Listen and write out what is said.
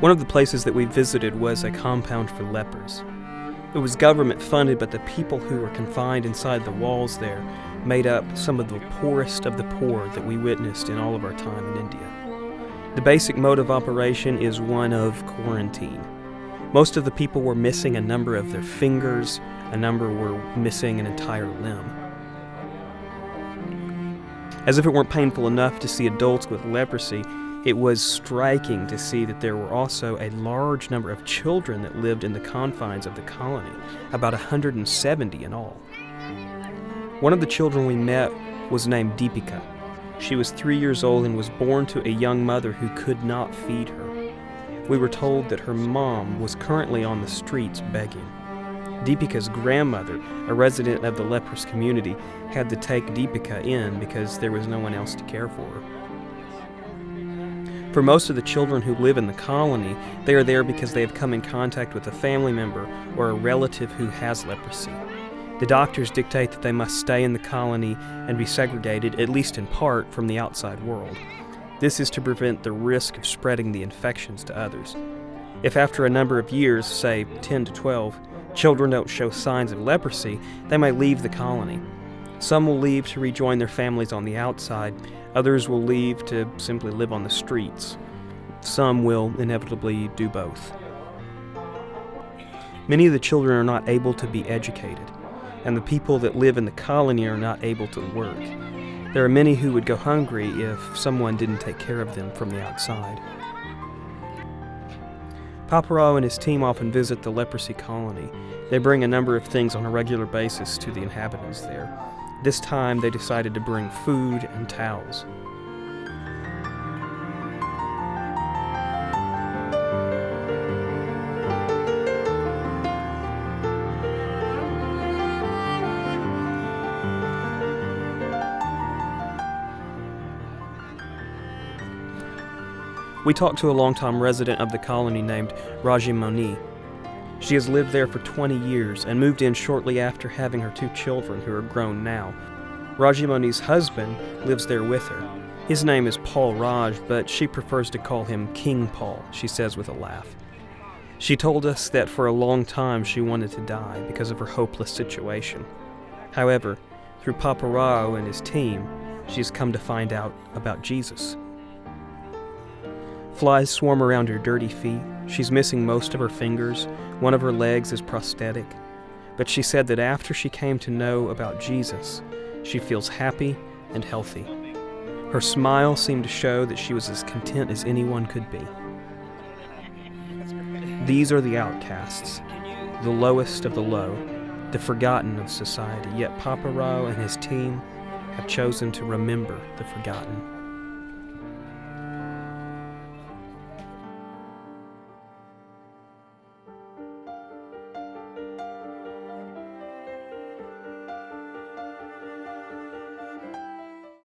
One of the places that we visited was a compound for lepers. It was government funded, but the people who were confined inside the walls there made up some of the poorest of the poor that we witnessed in all of our time in India. The basic mode of operation is one of quarantine. Most of the people were missing a number of their fingers, a number were missing an entire limb. As if it weren't painful enough to see adults with leprosy, it was striking to see that there were also a large number of children that lived in the confines of the colony, about 170 in all. One of the children we met was named Deepika. She was 3 years old and was born to a young mother who could not feed her. We were told that her mom was currently on the streets begging. Deepika's grandmother, a resident of the leprous community, had to take Deepika in because there was no one else to care for her. For most of the children who live in the colony, they are there because they have come in contact with a family member or a relative who has leprosy. The doctors dictate that they must stay in the colony and be segregated, at least in part, from the outside world. This is to prevent the risk of spreading the infections to others. If after a number of years, say 10 to 12, children don't show signs of leprosy, they may leave the colony. Some will leave to rejoin their families on the outside. Others will leave to simply live on the streets. Some will inevitably do both. Many of the children are not able to be educated, and the people that live in the colony are not able to work. There are many who would go hungry if someone didn't take care of them from the outside. Paparao and his team often visit the leprosy colony. They bring a number of things on a regular basis to the inhabitants there. This time they decided to bring food and towels. We talked to a longtime resident of the colony named Rajimoni. She has lived there for 20 years and moved in shortly after having her 2 children, who are grown now. Rajimoni's husband lives there with her. His name is Paul Raj, but she prefers to call him King Paul, she says with a laugh. She told us that for a long time she wanted to die because of her hopeless situation. However, through Paparao and his team, she has come to find out about Jesus. Flies swarm around her dirty feet. She's missing most of her fingers. One of her legs is prosthetic. But she said that after she came to know about Jesus, she feels happy and healthy. Her smile seemed to show that she was as content as anyone could be. These are the outcasts, the lowest of the low, the forgotten of society. Yet Paparao and his team have chosen to remember the forgotten.